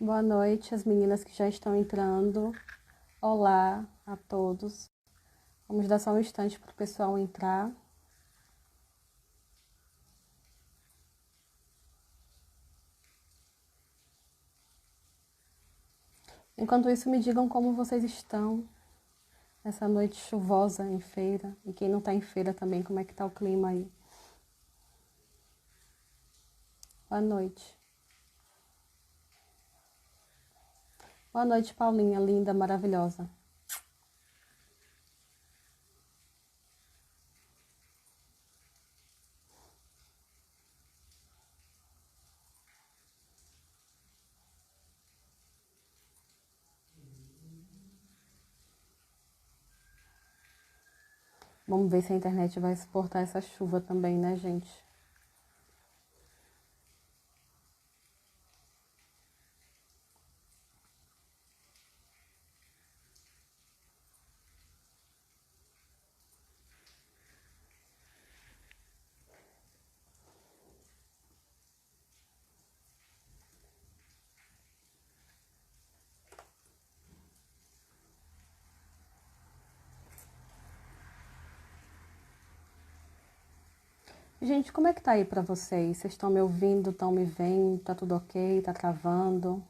Boa noite, as meninas que já estão entrando. Olá a todos. Vamos dar só um instante para o pessoal entrar. Enquanto isso, me digam como vocês estão nessa noite chuvosa em feira. E quem não está em feira também, como é que está o clima aí? Boa noite. Boa noite, Paulinha, linda, maravilhosa. Vamos ver se a internet vai suportar essa chuva também, né, gente? Gente, como é que tá aí pra vocês? Vocês estão me ouvindo, estão me vendo? Tá tudo ok? Tá travando?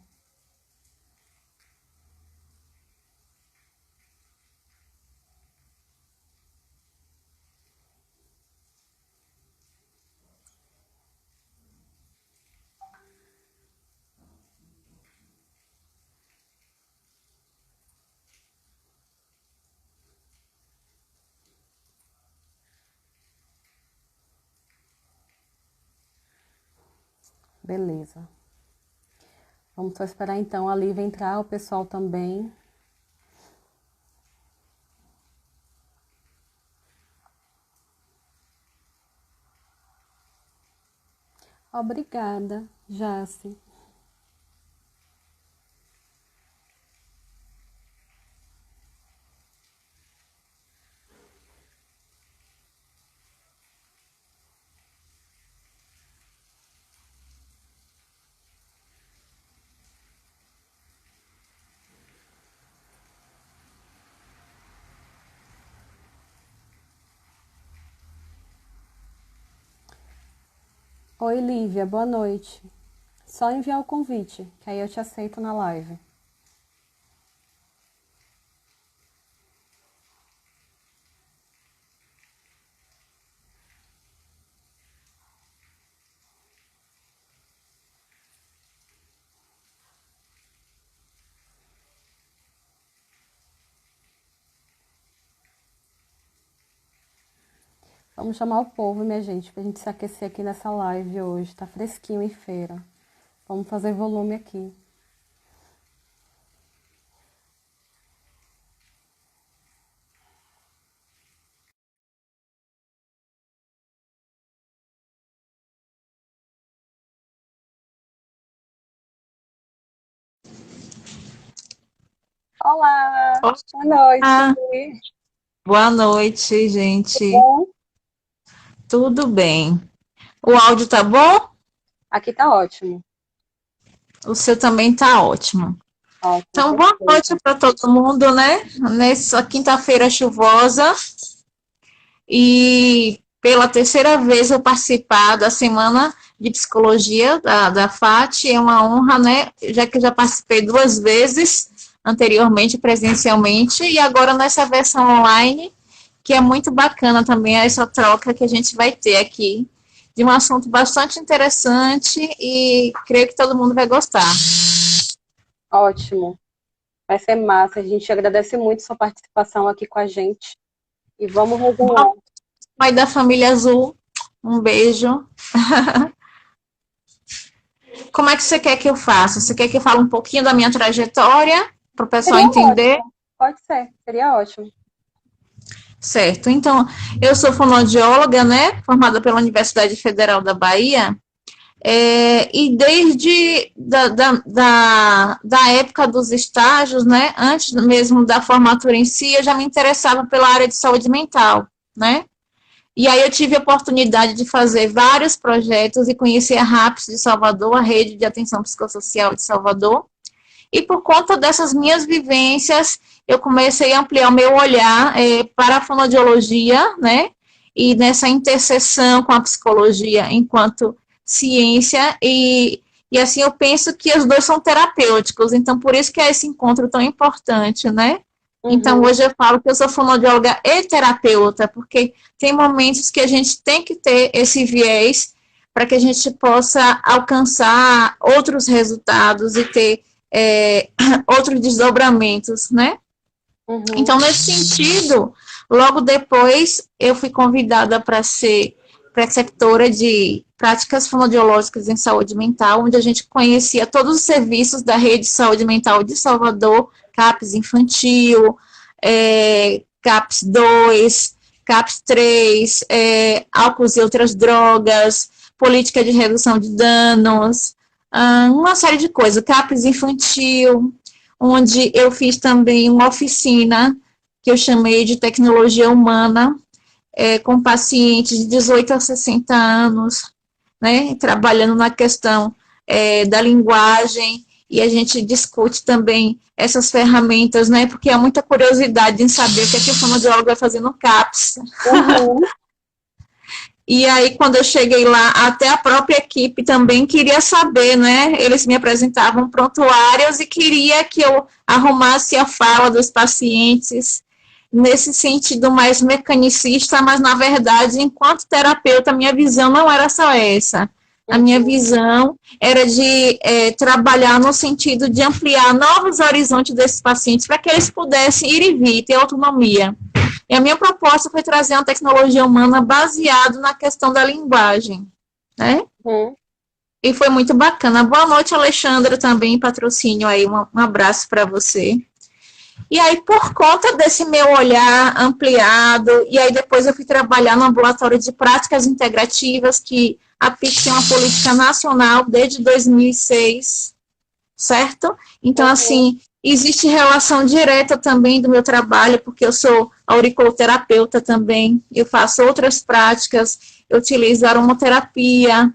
Beleza. Vamos só esperar então a Lívia entrar, o pessoal também. Obrigada, Jace. Oi, Lívia, boa noite. Só enviar o convite, que aí eu te aceito na live. Vamos chamar o povo, minha gente, pra gente se aquecer aqui nessa live hoje. Tá fresquinho em feira. Vamos fazer volume aqui. Olá, boa noite. Olá, boa noite, Tudo gente. bom? Tudo bem? O áudio tá bom? Aqui tá ótimo. O seu também tá ótimo. Ótimo, Então, boa noite perfeito. para todo mundo, né? Nessa quinta-feira chuvosa e pela terceira vez eu participar da Semana de Psicologia da FAT. É uma honra, né? Já que eu já participei duas vezes anteriormente, presencialmente, e agora nessa versão online, que é muito bacana também essa troca que a gente vai ter aqui, de um assunto bastante interessante e creio que todo mundo vai gostar. Ótimo. Vai ser massa. A gente agradece muito sua participação aqui com a gente. E vamos resenhar. Pai da família Azul, um beijo. Como é que você quer que eu faça? Você quer que eu fale um pouquinho da minha trajetória, para o pessoal Seria entender? ótimo. Pode ser, seria ótimo. Certo. Então, eu sou fonoaudióloga, né? Formada pela Universidade Federal da Bahia. E desde da época dos estágios, né, antes mesmo da formatura em si, eu já me interessava pela área de saúde mental, né? E aí eu tive a oportunidade de fazer vários projetos e conhecer a RAPS de Salvador, a Rede de Atenção Psicossocial de Salvador, E por conta dessas minhas vivências, eu comecei a ampliar o meu olhar para a fonoaudiologia, né? E nessa interseção com a psicologia enquanto ciência, e assim eu penso que os dois são terapêuticos, então por isso que é esse encontro tão importante, né? Então hoje eu falo que eu sou fonoaudióloga e terapeuta, porque tem momentos que a gente tem que ter esse viés para que a gente possa alcançar outros resultados e ter outros desdobramentos, né? Então, nesse sentido, logo depois eu fui convidada para ser preceptora de práticas fonoaudiológicas em saúde mental, onde a gente conhecia todos os serviços da rede de saúde mental de Salvador, CAPS infantil, CAPS 2, CAPS 3, álcools e outras drogas, política de redução de danos, uma série de coisas, CAPS infantil, onde eu fiz também uma oficina que eu chamei de tecnologia humana, com pacientes de 18 a 60 anos, né, trabalhando na questão da linguagem, e a gente discute também essas ferramentas, né, porque há muita curiosidade em saber o que é que o fonoaudiólogo vai fazer no CAPS. E aí, quando eu cheguei lá, até a própria equipe também queria saber, né? Eles me apresentavam prontuários e queria que eu arrumasse a fala dos pacientes nesse sentido mais mecanicista, mas, na verdade, enquanto terapeuta, a minha visão não era só essa. A minha visão era de trabalhar no sentido de ampliar novos horizontes desses pacientes para que eles pudessem ir e vir, ter autonomia. E a minha proposta foi trazer uma tecnologia humana baseada na questão da linguagem, né? E foi muito bacana. Boa noite, Alexandra, também, patrocínio aí, um abraço para você. E aí, por conta desse meu olhar ampliado, e aí depois eu fui trabalhar no ambulatório de práticas integrativas, que a PIC tem uma política nacional desde 2006, certo? Então, assim, existe relação direta também do meu trabalho, porque eu sou auriculoterapeuta também, eu faço outras práticas, eu utilizo aromaterapia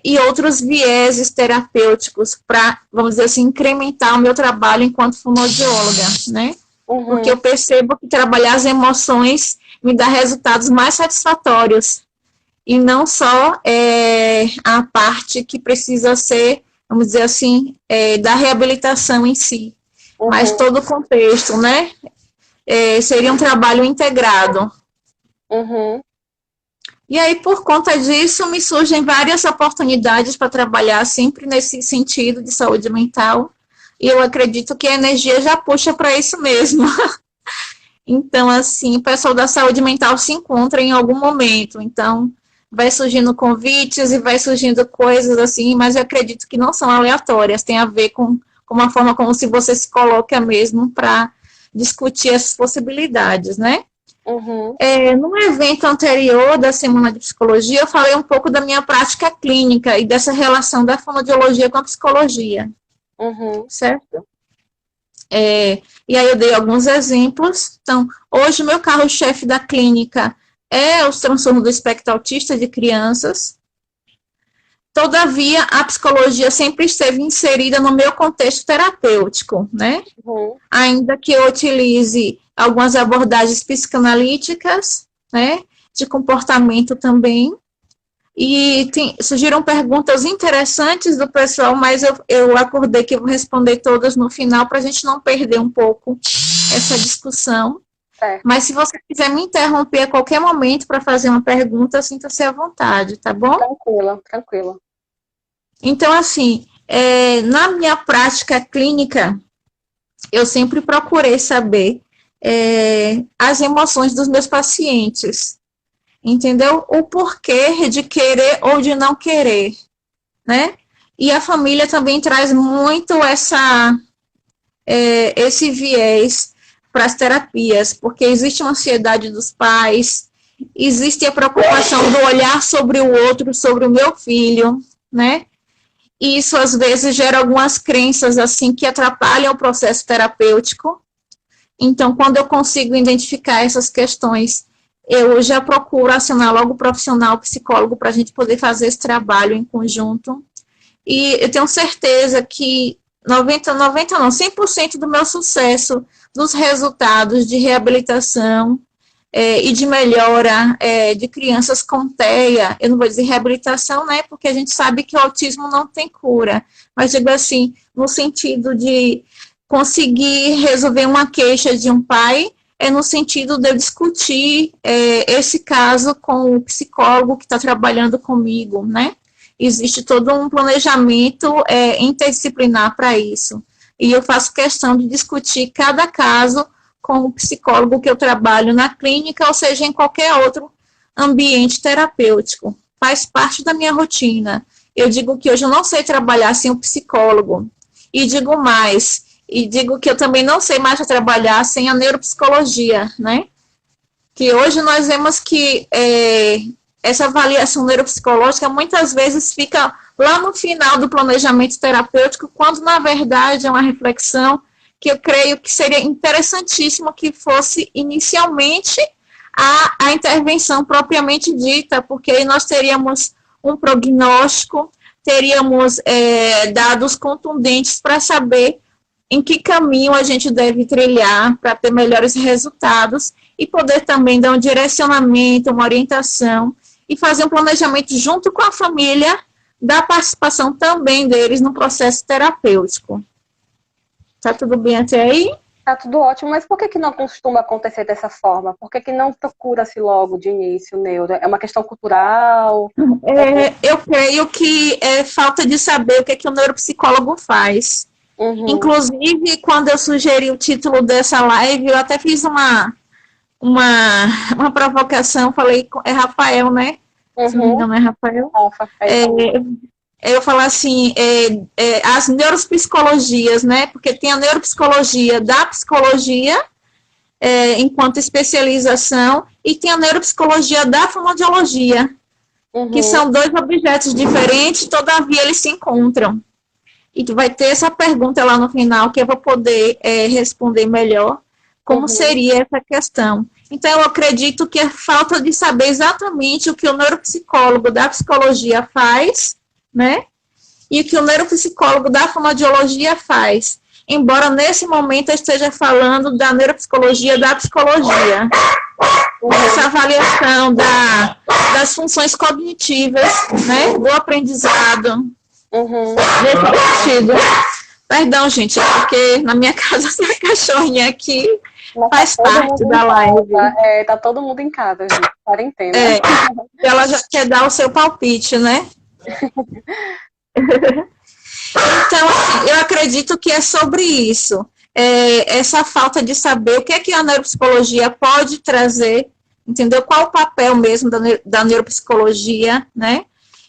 e outros vieses terapêuticos para, vamos dizer assim, incrementar o meu trabalho enquanto fonoaudióloga, né? Porque eu percebo que trabalhar as emoções me dá resultados mais satisfatórios, e não só a parte que precisa ser, vamos dizer assim, da reabilitação em si, mas todo o contexto, né? Seria um trabalho integrado. E aí, por conta disso, me surgem várias oportunidades para trabalhar sempre nesse sentido de saúde mental, e eu acredito que a energia já puxa para isso mesmo. Então, assim, o pessoal da saúde mental se encontra em algum momento, então vai surgindo convites e vai surgindo coisas assim, mas eu acredito que não são aleatórias, tem a ver com uma forma como se você se coloca mesmo para discutir essas possibilidades, né? No evento anterior da Semana de Psicologia, eu falei um pouco da minha prática clínica e dessa relação da fonoaudiologia com a psicologia, certo? E aí eu dei alguns exemplos. Então, hoje o meu carro-chefe da clínica é os transtornos do espectro autista de crianças. Todavia, a psicologia sempre esteve inserida no meu contexto terapêutico, né? Ainda que eu utilize algumas abordagens psicanalíticas, né? De comportamento também. E surgiram perguntas interessantes do pessoal, mas eu acordei que eu vou responder todas no final para a gente não perder um pouco essa discussão. Mas se você quiser me interromper a qualquer momento para fazer uma pergunta, sinta-se à vontade, tá bom? Tranquila. Então, assim, na minha prática clínica, eu sempre procurei saber as emoções dos meus pacientes, entendeu? O porquê de querer ou de não querer, né? E a família também traz muito esse viés para as terapias, porque existe uma ansiedade dos pais, existe a preocupação do olhar sobre o outro, sobre o meu filho, né? E isso, às vezes, gera algumas crenças, assim, que atrapalham o processo terapêutico. Então, quando eu consigo identificar essas questões, eu já procuro acionar logo o profissional, o psicólogo, para a gente poder fazer esse trabalho em conjunto. E eu tenho certeza que 90 não, 100% do meu sucesso dos resultados de reabilitação e de melhora de crianças com TEA. Eu não vou dizer reabilitação, né, porque a gente sabe que o autismo não tem cura, mas digo assim, no sentido de conseguir resolver uma queixa de um pai, no sentido de eu discutir esse caso com o psicólogo que está trabalhando comigo, né? Existe todo um planejamento interdisciplinar para isso. E eu faço questão de discutir cada caso com o psicólogo que eu trabalho na clínica, ou seja, em qualquer outro ambiente terapêutico. Faz parte da minha rotina. Eu digo que hoje eu não sei trabalhar sem um psicólogo. E digo mais, e digo que eu também não sei mais trabalhar sem a neuropsicologia, né? Que hoje nós vemos que essa avaliação neuropsicológica muitas vezes fica lá no final do planejamento terapêutico, quando na verdade é uma reflexão que eu creio que seria interessantíssimo que fosse inicialmente a intervenção propriamente dita, porque aí nós teríamos um prognóstico, teríamos dados contundentes para saber em que caminho a gente deve trilhar para ter melhores resultados e poder também dar um direcionamento, uma orientação e fazer um planejamento junto com a família da participação também deles no processo terapêutico. Tá tudo bem até aí? Tá tudo ótimo, mas por que não costuma acontecer dessa forma? Por que não procura-se logo de início o neuro? É uma questão cultural? Eu creio que é falta de saber o que o neuropsicólogo faz. Uhum. Inclusive, quando eu sugeri o título dessa live, eu até fiz uma provocação, falei, é Rafael, né? Uhum. Se não me engano, é Rafael. Eu falo assim, as neuropsicologias, né? Porque tem a neuropsicologia da psicologia, enquanto especialização, e tem a neuropsicologia da fonoaudiologia, que são dois objetos diferentes, todavia eles se encontram. E tu vai ter essa pergunta lá no final, que eu vou poder responder melhor, como seria essa questão. Então, eu acredito que é falta de saber exatamente o que o neuropsicólogo da psicologia faz, né? E o que o neuropsicólogo da fonoaudiologia faz. Embora, nesse momento, eu esteja falando da neuropsicologia da psicologia. Essa avaliação das funções cognitivas, né? Do aprendizado. Nesse sentido. Perdão, gente, porque na minha casa essa cachorrinha aqui faz parte da live. Tá todo mundo em casa, gente. Quarentena. Ela já quer dar o seu palpite, né? Então, assim, eu acredito que é sobre isso. Essa falta de saber o que é que a neuropsicologia pode trazer, entendeu? Qual o papel mesmo da neuropsicologia, né?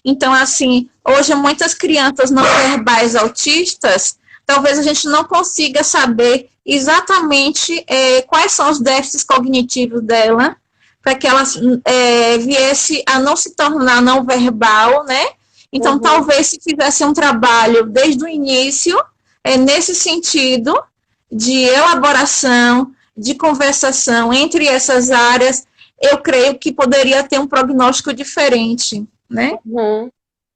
Então, assim, hoje muitas crianças não verbais autistas, talvez a gente não consiga saber exatamente quais são os déficits cognitivos dela, para que ela viesse a não se tornar não verbal, né? Então, talvez se fizesse um trabalho desde o início, nesse sentido de elaboração, de conversação entre essas áreas, eu creio que poderia ter um prognóstico diferente, né?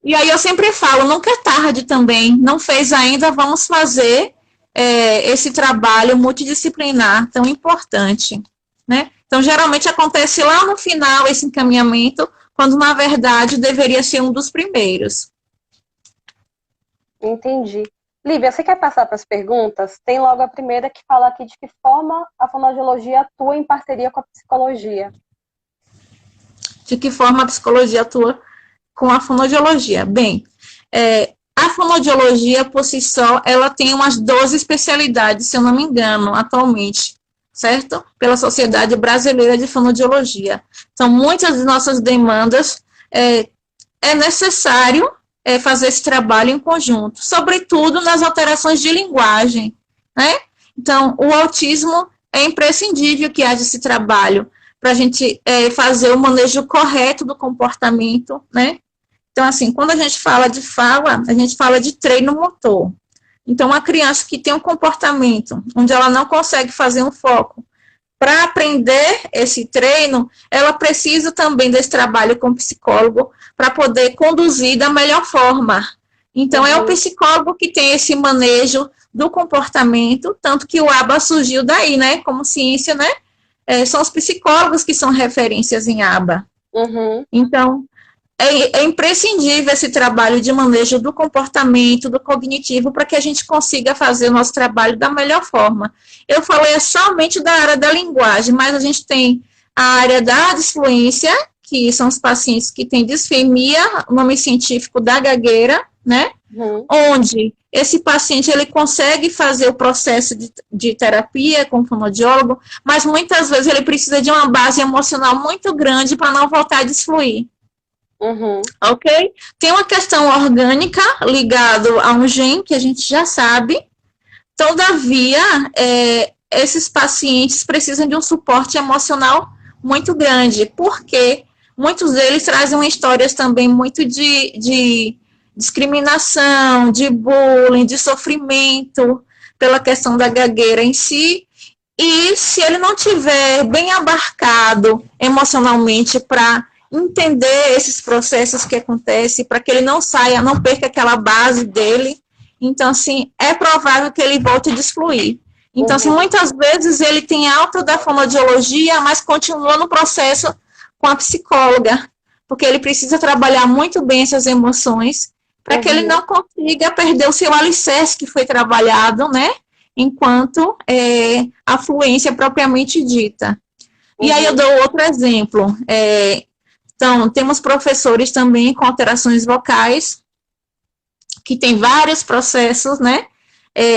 E aí eu sempre falo, nunca é tarde também, não fez ainda, vamos fazer esse trabalho multidisciplinar tão importante, né? Então, geralmente acontece lá no final esse encaminhamento, quando na verdade deveria ser um dos primeiros. Entendi. Lívia, você quer passar para as perguntas? Tem logo a primeira que fala aqui de que forma a fonoaudiologia atua em parceria com a psicologia. De que forma a psicologia atua com a fonoaudiologia? Bem, a fonoaudiologia, por si só, ela tem umas 12 especialidades, se eu não me engano, atualmente, certo? Pela Sociedade Brasileira de Fonoaudiologia. Então, muitas de nossas demandas é necessário fazer esse trabalho em conjunto, sobretudo nas alterações de linguagem, né? Então, o autismo é imprescindível que haja esse trabalho para a gente fazer o manejo correto do comportamento, né? Então, assim, quando a gente fala de fala, a gente fala de treino motor. Então, uma criança que tem um comportamento onde ela não consegue fazer um foco, para aprender esse treino, ela precisa também desse trabalho com o psicólogo para poder conduzir da melhor forma. Então, é o psicólogo que tem esse manejo do comportamento, tanto que o ABA surgiu daí, né, como ciência, né, são os psicólogos que são referências em ABA. Então, é imprescindível esse trabalho de manejo do comportamento, do cognitivo, para que a gente consiga fazer o nosso trabalho da melhor forma. Eu falei somente da área da linguagem, mas a gente tem a área da disfluência, que são os pacientes que têm disfemia, nome científico da gagueira, né? Onde esse paciente ele consegue fazer o processo de terapia com o fonoaudiólogo, mas muitas vezes ele precisa de uma base emocional muito grande para não voltar a desfluir. Ok? Tem uma questão orgânica ligada a um gene que a gente já sabe. Todavia, esses pacientes precisam de um suporte emocional muito grande, porque muitos deles trazem histórias também muito de discriminação, de bullying, de sofrimento pela questão da gagueira em si. E se ele não tiver bem abarcado emocionalmente para entender esses processos que acontecem, para que ele não saia, não perca aquela base dele, então, assim, é provável que ele volte a desfluir. Então, assim, muitas vezes ele tem alta da fonoaudiologia, mas continua no processo com a psicóloga, porque ele precisa trabalhar muito bem essas emoções, para que ele não consiga perder o seu alicerce que foi trabalhado, né, enquanto a fluência propriamente dita. E aí eu dou outro exemplo. Então, temos professores também com alterações vocais, que tem vários processos, né,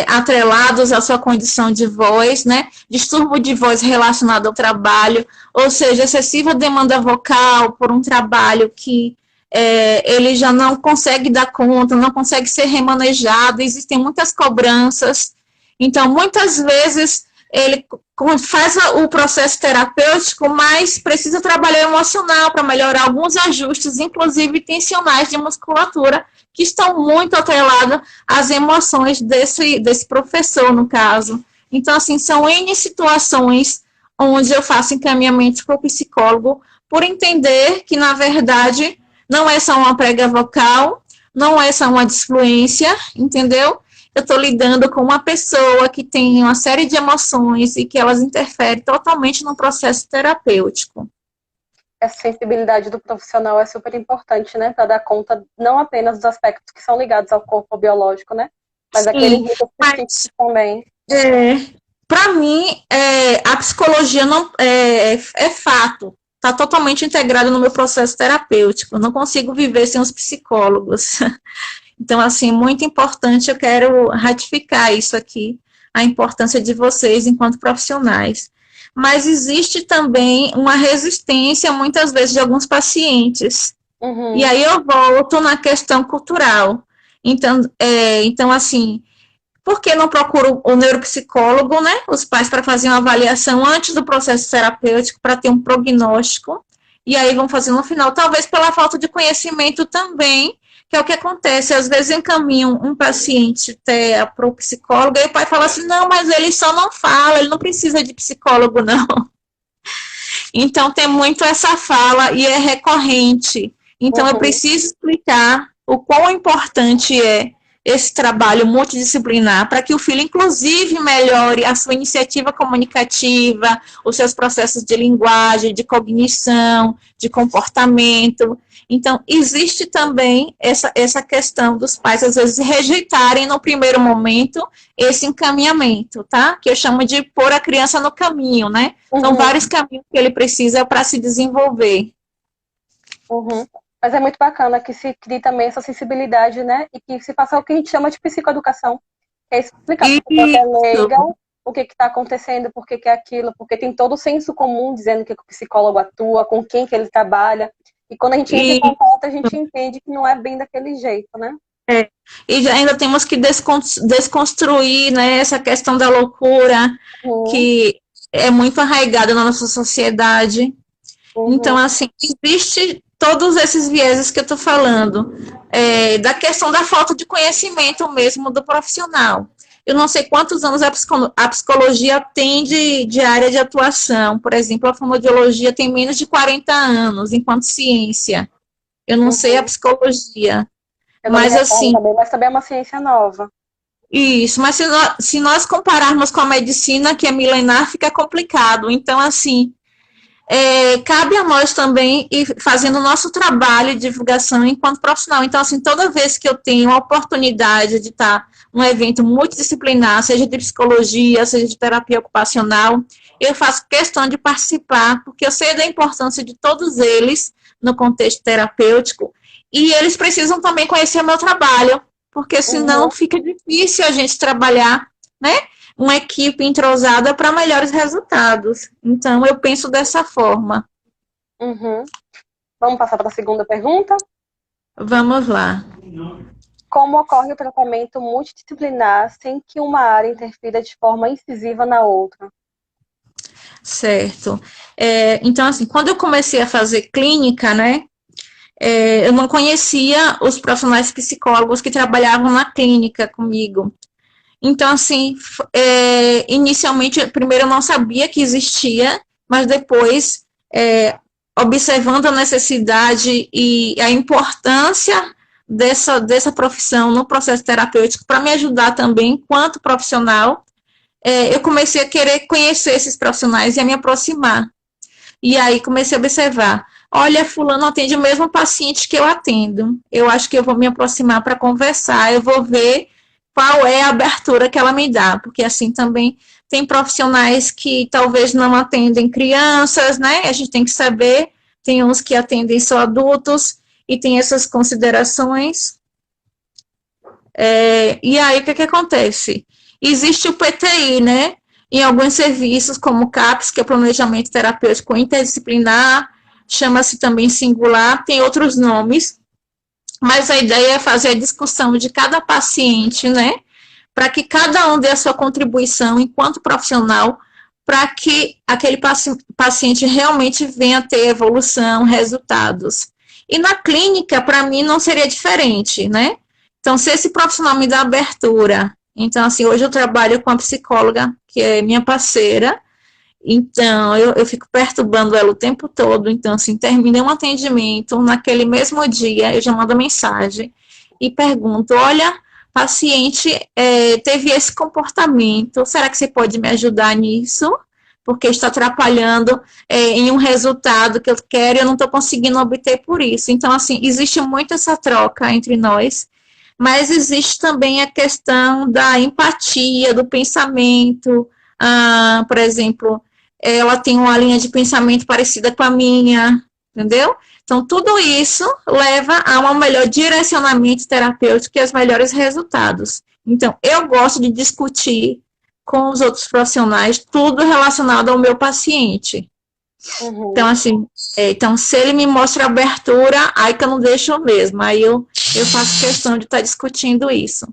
atrelados à sua condição de voz, né, distúrbio de voz relacionado ao trabalho, ou seja, excessiva demanda vocal por um trabalho que ele já não consegue dar conta, não consegue ser remanejado, existem muitas cobranças. Então, muitas vezes, ele faz o processo terapêutico, mas precisa trabalhar emocional para melhorar alguns ajustes, inclusive tensionais de musculatura, que estão muito atrelados às emoções desse professor, no caso. Então, assim, são N situações onde eu faço encaminhamento para o psicólogo, por entender que, na verdade, não é só uma prega vocal, não é só uma disfluência, entendeu? Eu estou lidando com uma pessoa que tem uma série de emoções e que elas interferem totalmente no processo terapêutico. Essa sensibilidade do profissional é super importante, né? Para dar conta não apenas dos aspectos que são ligados ao corpo biológico, né? Mas aquele risco específico também. Para mim, a psicologia não é fato. Está totalmente integrado no meu processo terapêutico. Eu não consigo viver sem os psicólogos. Então, assim, muito importante, eu quero ratificar isso aqui, a importância de vocês enquanto profissionais. Mas existe também uma resistência, muitas vezes, de alguns pacientes. E aí eu volto na questão cultural. Então assim, por que não procuro o neuropsicólogo, né, os pais, para fazer uma avaliação antes do processo terapêutico, para ter um prognóstico, e aí vão fazer no final, talvez pela falta de conhecimento também, que é o que acontece, às vezes encaminham um paciente para o psicólogo, e o pai fala assim, não, mas ele só não fala, ele não precisa de psicólogo, não. Então, tem muito essa fala, e é recorrente. Então, eu preciso explicar o quão importante é esse trabalho multidisciplinar, para que o filho, inclusive, melhore a sua iniciativa comunicativa, os seus processos de linguagem, de cognição, de comportamento. Então, existe também essa questão dos pais, às vezes, rejeitarem no primeiro momento esse encaminhamento, tá? Que eu chamo de pôr a criança no caminho, né? São vários caminhos que ele precisa para se desenvolver. Mas é muito bacana que se crie também essa sensibilidade, né? E que se faça o que a gente chama de psicoeducação. Que é explicar para o leiga o que está acontecendo, por que é aquilo, porque tem todo o senso comum dizendo que o psicólogo atua, com quem que ele trabalha. E quando a gente entra em contato, a gente entende que não é bem daquele jeito, né? E ainda temos que desconstruir, né, essa questão da loucura, que é muito arraigada na nossa sociedade. Então, assim, existe todos esses vieses que eu estou falando, da questão da falta de conhecimento mesmo do profissional. Eu não sei quantos anos a psicologia tem de área de atuação. Por exemplo, a fonoaudiologia tem menos de 40 anos enquanto ciência. Eu não sei a psicologia. Eu não me Mas recordo assim, também, mas também é uma ciência nova. isso, mas se nós compararmos com a medicina, que é milenar, fica complicado. Então, assim, cabe a nós também ir fazendo o nosso trabalho de divulgação enquanto profissional. Então, assim, toda vez que eu tenho a oportunidade de estar num evento multidisciplinar, seja de psicologia, seja de terapia ocupacional, eu faço questão de participar, porque eu sei da importância de todos eles no contexto terapêutico, e eles precisam também conhecer o meu trabalho, porque senão Uhum, fica difícil a gente trabalhar, né? Uma equipe entrosada para melhores resultados. Então, eu penso dessa forma. uhum. Vamos passar para a segunda pergunta? Vamos lá. Como ocorre o tratamento multidisciplinar sem que uma área interfira de forma incisiva na outra? Certo. Então, assim, quando eu comecei a fazer clínica, né, eu não conhecia os profissionais psicólogos que trabalhavam na clínica comigo. Então, assim, inicialmente, primeiro eu não sabia que existia, mas depois, observando a necessidade e a importância dessa profissão no processo terapêutico para me ajudar também enquanto profissional, eu comecei a querer conhecer esses profissionais e a me aproximar. E aí comecei a observar, olha, fulano atende o mesmo paciente que eu atendo. Eu acho que eu vou me aproximar para conversar, eu vou ver qual é a abertura que ela me dá, porque assim também tem profissionais que talvez não atendem crianças, né? A gente tem que saber, tem uns que atendem só adultos e tem essas considerações. E aí, o que acontece? Existe o PTI, né? Em alguns serviços, como o CAPS, que é o Planejamento Terapêutico Interdisciplinar, chama-se também singular, tem outros nomes, mas a ideia é fazer a discussão de cada paciente, né? Para que cada um dê a sua contribuição enquanto profissional, para que aquele paciente realmente venha a ter evolução, resultados. E na clínica, para mim, não seria diferente, né? Então, se esse profissional me dá abertura, então, assim, hoje eu trabalho com a psicóloga, que é minha parceira, então eu fico perturbando ela o tempo todo, então, assim, terminei um atendimento, naquele mesmo dia, eu já mando mensagem e pergunto, olha, paciente teve esse comportamento, será que você pode me ajudar nisso? Porque está atrapalhando em um resultado que eu quero e eu não estou conseguindo obter por isso. Então, assim, existe muito essa troca entre nós, mas existe também a questão da empatia, do pensamento. Por exemplo, ela tem uma linha de pensamento parecida com a minha, entendeu? Então, tudo isso leva a um melhor direcionamento terapêutico e aos melhores resultados. Então, eu gosto de discutir com os outros profissionais tudo relacionado ao meu paciente. Então, Uhum, assim, então, se ele me mostra abertura, aí que eu não deixo mesmo. Aí eu faço questão de estar discutindo isso.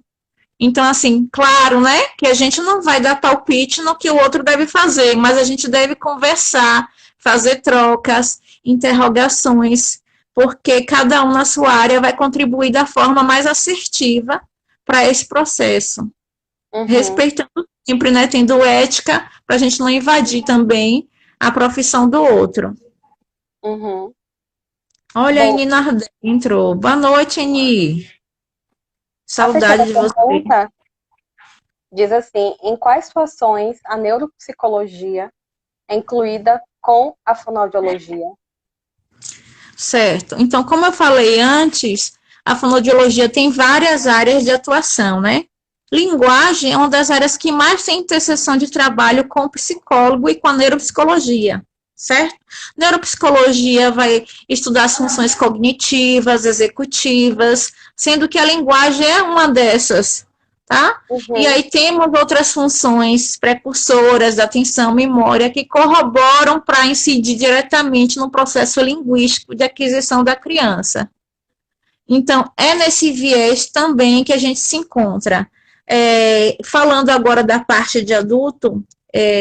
Então, assim, claro, né, que a gente não vai dar palpite no que o outro deve fazer, mas a gente deve conversar, fazer trocas, interrogações, porque cada um na sua área vai contribuir da forma mais assertiva para esse processo. uhum, Respeitando sempre, né, tendo ética, para a gente não invadir também a profissão do outro. uhum. Olha, a Bom, Eni Nardelli entrou. Boa noite, Eni. a terceira Saudade de você. pergunta diz assim: em quais situações a neuropsicologia é incluída com a fonoaudiologia? Certo. Então, como eu falei antes, a fonoaudiologia tem várias áreas de atuação, né? Linguagem é uma das áreas que mais tem interseção de trabalho com o psicólogo e com a neuropsicologia, certo? Neuropsicologia vai estudar as funções cognitivas, executivas, sendo que a linguagem é uma dessas, tá? E Uhum, aí temos outras funções precursoras da atenção, memória, que corroboram para incidir diretamente no processo linguístico de aquisição da criança. Então, é nesse viés também que a gente se encontra. Falando agora da parte de adulto,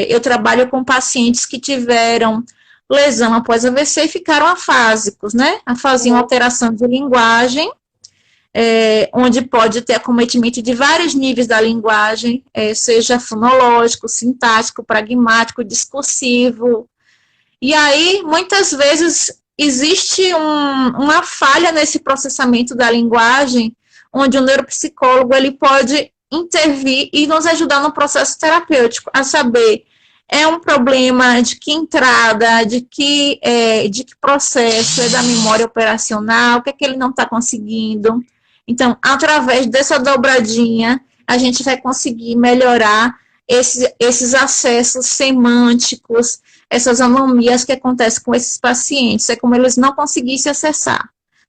eu trabalho com pacientes que tiveram lesão após AVC e ficaram afásicos, né? Faziam uhum, alteração de linguagem, onde pode ter acometimento de vários níveis da linguagem, seja fonológico, sintático, pragmático, discursivo. E aí, muitas vezes, existe uma falha nesse processamento da linguagem, onde o neuropsicólogo ele pode intervir e nos ajudar no processo terapêutico, a saber, é um problema de que entrada, de que processo, é da memória operacional, o que é que ele não está conseguindo. Então, através dessa dobradinha, a gente vai conseguir melhorar esses acessos semânticos, essas anomias que acontecem com esses pacientes, é como eles não conseguissem acessar.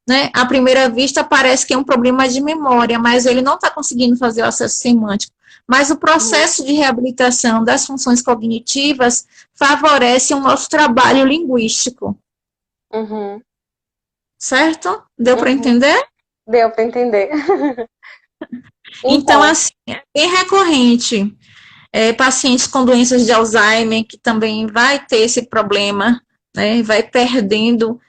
Né? À primeira vista, parece que é um problema de memória, mas ele não está conseguindo fazer o acesso semântico. Mas o processo de reabilitação das funções cognitivas favorece o nosso trabalho linguístico. Uhum. Certo? Deu para entender? Deu para entender. Então, assim, é bem recorrente. Pacientes com doenças de Alzheimer, que também vai ter esse problema, né? Vai perdendo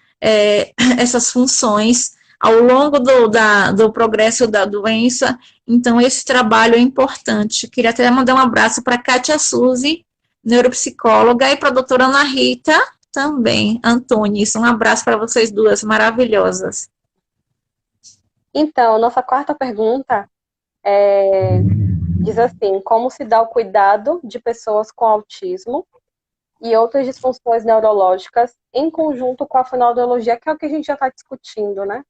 essas funções ao longo do progresso da doença. Então, esse trabalho é importante. Queria até mandar um abraço para a Kátia Suzy, neuropsicóloga, e para a doutora Ana Rita também, Antunes. Um abraço para vocês duas, maravilhosas. Então, nossa quarta pergunta diz assim: como se dá o cuidado de pessoas com autismo e outras disfunções neurológicas em conjunto com a fonoaudiologia, que é o que a gente já está discutindo, né?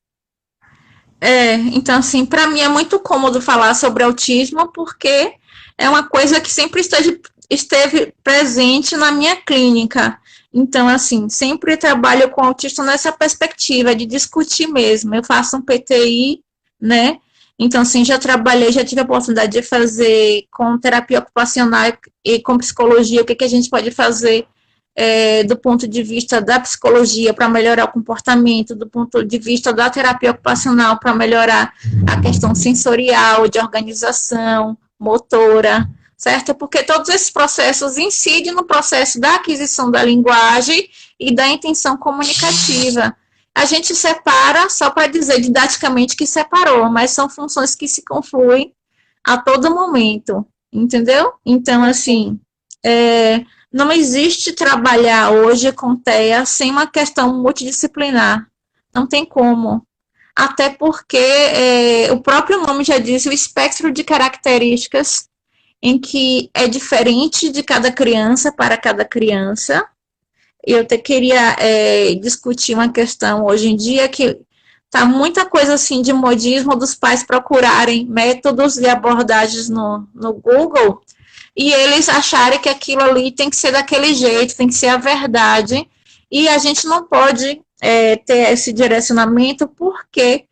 Então, assim, para mim é muito cômodo falar sobre autismo, porque é uma coisa que sempre esteve presente na minha clínica. Então, assim, sempre trabalho com autista nessa perspectiva de discutir mesmo. Eu faço um PTI, né? Então, assim, já tive a oportunidade de fazer com terapia ocupacional e com psicologia, o que a gente pode fazer do ponto de vista da psicologia para melhorar o comportamento, do ponto de vista da terapia ocupacional para melhorar a questão sensorial, de organização, motora, certo? Porque todos esses processos incidem no processo da aquisição da linguagem e da intenção comunicativa. A gente separa, só para dizer didaticamente que separou, mas são funções que se confluem a todo momento, entendeu? Então, assim, não existe trabalhar hoje com TEA sem uma questão multidisciplinar. Não tem como. Até porque o próprio nome já diz, o espectro de características em que é diferente de cada criança para cada criança. Eu queria discutir uma questão hoje em dia que tá muita coisa assim de modismo dos pais procurarem métodos e abordagens no Google e eles acharem que aquilo ali tem que ser daquele jeito, tem que ser a verdade, e a gente não pode ter esse direcionamento porque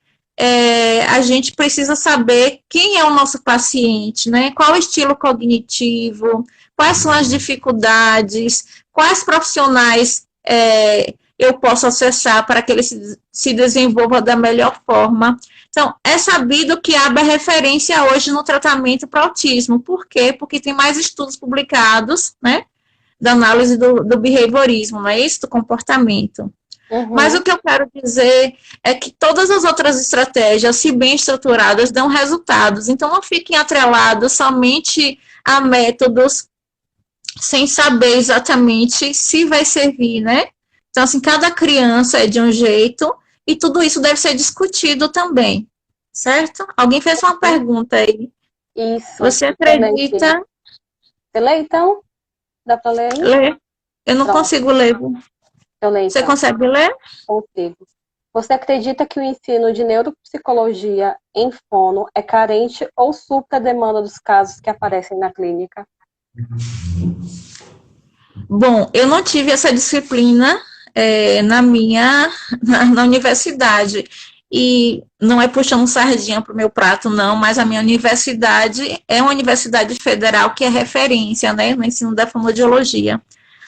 a gente precisa saber quem é o nosso paciente, né? Qual o estilo cognitivo, quais são as dificuldades, quais profissionais eu posso acessar para que ele se desenvolva da melhor forma. Então, é sabido que a aba é referência hoje no tratamento para autismo. Por quê? Porque tem mais estudos publicados, né, da análise do behaviorismo, não é isso? Do comportamento. Uhum. Mas o que eu quero dizer é que todas as outras estratégias, se bem estruturadas, dão resultados. Então, não fiquem atrelados somente a métodos sem saber exatamente se vai servir, né? Então, assim, cada criança é de um jeito e tudo isso deve ser discutido também, certo? Alguém fez uma pergunta aí. Isso. Você acredita... Você lê, então? Dá para ler aí? Ler. Eu não consigo ler. Eu leio, Você então. consegue ler? Consigo. Você acredita que o ensino de neuropsicologia em fono é carente ou supra a demanda dos casos que aparecem na clínica? Bom, eu não tive essa disciplina na universidade, e não é puxando sardinha para o meu prato, não, mas a minha universidade é uma universidade federal que é referência, né, no ensino da fonoaudiologia.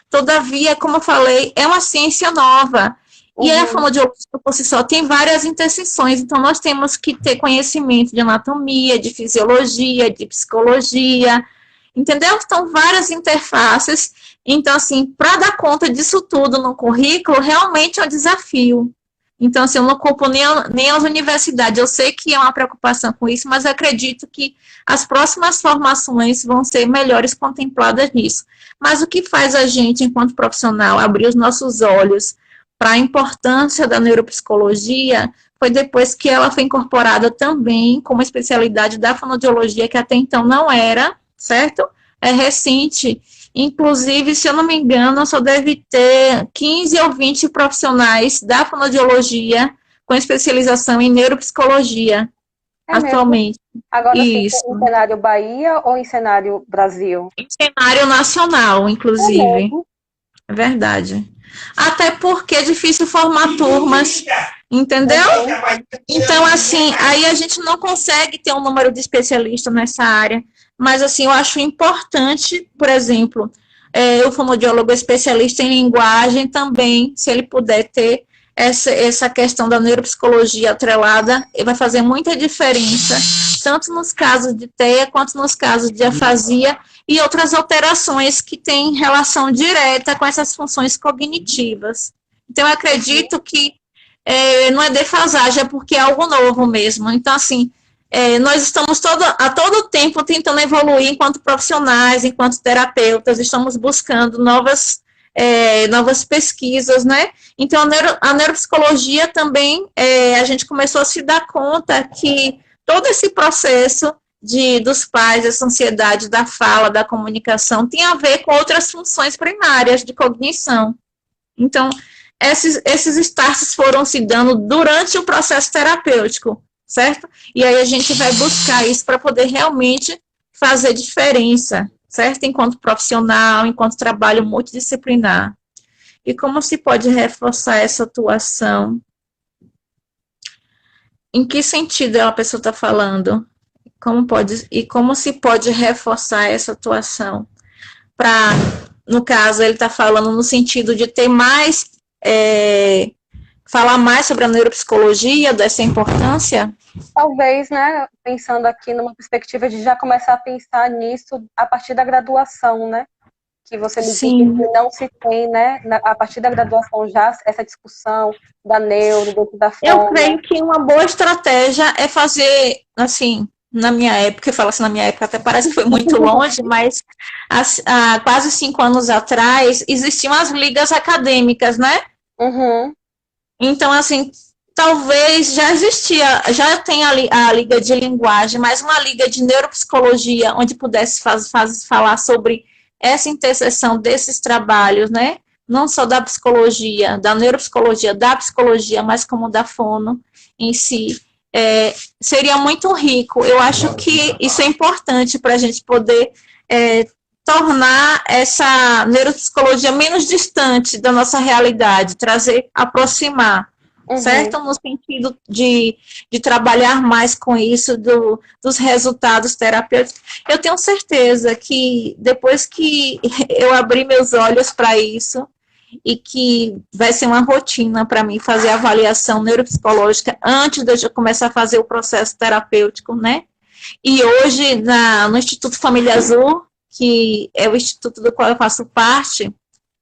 Todavia, como eu falei, é uma ciência nova, e a fonoaudiologia, por si só, tem várias interseções, então nós temos que ter conhecimento de anatomia, de fisiologia, de psicologia, entendeu? Então, várias interfaces. Então, assim, para dar conta disso tudo no currículo, realmente é um desafio. Então, assim, eu não culpo nem as universidades. Eu sei que é uma preocupação com isso, mas eu acredito que as próximas formações vão ser melhores contempladas nisso. Mas o que faz a gente, enquanto profissional, abrir os nossos olhos para a importância da neuropsicologia foi depois que ela foi incorporada também como especialidade da fonoaudiologia, que até então não era, certo? É recente. Inclusive, se eu não me engano, só deve ter 15 ou 20 profissionais da fonoaudiologia com especialização em neuropsicologia Mesmo? atualmente. Agora sim, Isso. em cenário Bahia ou em cenário Brasil? Em cenário nacional, É inclusive. mesmo. É verdade. Até porque é difícil formar turmas, entendeu? Então, assim, aí a gente não consegue ter um número de especialistas nessa área. Mas, assim, eu acho importante, por exemplo, o fonoaudiólogo especialista em linguagem também, se ele puder ter essa questão da neuropsicologia atrelada, vai fazer muita diferença, tanto nos casos de TEA quanto nos casos de afasia e outras alterações que têm relação direta com essas funções cognitivas. Então, eu acredito que não é defasagem, é porque é algo novo mesmo. Então, assim, nós estamos a todo tempo tentando evoluir enquanto profissionais, enquanto terapeutas, estamos buscando novas pesquisas, né? Então, a neuropsicologia também, a gente começou a se dar conta que todo esse processo dos pais, essa ansiedade da fala, da comunicação, tem a ver com outras funções primárias de cognição. Então, esses starts foram se dando durante o processo terapêutico, certo? E aí a gente vai buscar isso para poder realmente fazer diferença, certo? Enquanto profissional, enquanto trabalho multidisciplinar. E como se pode reforçar essa atuação? Em que sentido a pessoa está falando? Como se pode reforçar essa atuação? No caso, ele está falando no sentido de ter mais, falar mais sobre a neuropsicologia, dessa importância? Talvez, né, pensando aqui numa perspectiva de já começar a pensar nisso a partir da graduação, né? Que você me disse que não se tem, né, a partir da graduação já essa discussão da neuro, dentro da Eu forma. creio que uma boa estratégia é fazer, assim, na minha época, eu falo assim, na minha época até parece que foi muito longe, mas há quase 5 anos atrás existiam as ligas acadêmicas, né? Uhum. Então, assim, talvez já tem a liga de linguagem, mas uma liga de neuropsicologia, onde pudesse falar sobre essa interseção desses trabalhos, né? Não só da psicologia, da neuropsicologia, da psicologia, mas como da fono em si. Seria muito rico. Eu acho que isso é importante para a gente poder tornar essa neuropsicologia menos distante da nossa realidade, aproximar, certo? No sentido de trabalhar mais com isso, dos resultados terapêuticos. Eu tenho certeza que depois que eu abrir meus olhos para isso, e que vai ser uma rotina para mim fazer a avaliação neuropsicológica antes de eu começar a fazer o processo terapêutico, né? E hoje, no Instituto Família Azul, que é o instituto do qual eu faço parte,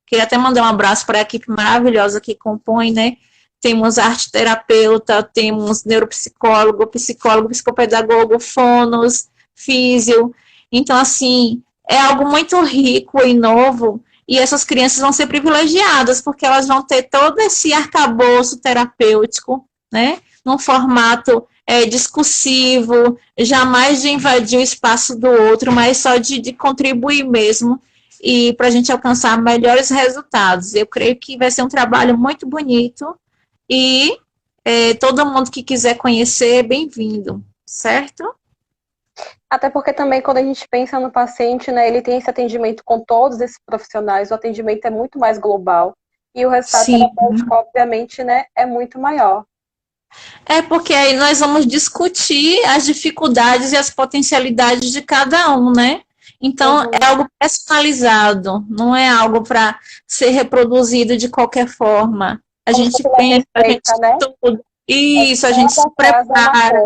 queria até mandar um abraço para a equipe maravilhosa que compõe, né? Temos arte terapeuta, temos neuropsicólogo, psicólogo, psicopedagogo, fonos, físio. Então, assim, é algo muito rico e novo, e essas crianças vão ser privilegiadas, porque elas vão ter todo esse arcabouço terapêutico, né? Num formato discursivo, jamais de invadir o espaço do outro, mas só de contribuir mesmo, e para a gente alcançar melhores resultados. Eu creio que vai ser um trabalho muito bonito, e todo mundo que quiser conhecer, bem-vindo, certo? Até porque também quando a gente pensa no paciente, né, ele tem esse atendimento com todos esses profissionais, o atendimento é muito mais global, e o resultado terapêutico, obviamente, né, é muito maior. Porque aí nós vamos discutir as dificuldades e as potencialidades de cada um, né? Então, é algo personalizado, não é algo para ser reproduzido de qualquer forma. A gente pensa, a gente estuda, isso, a gente se prepara,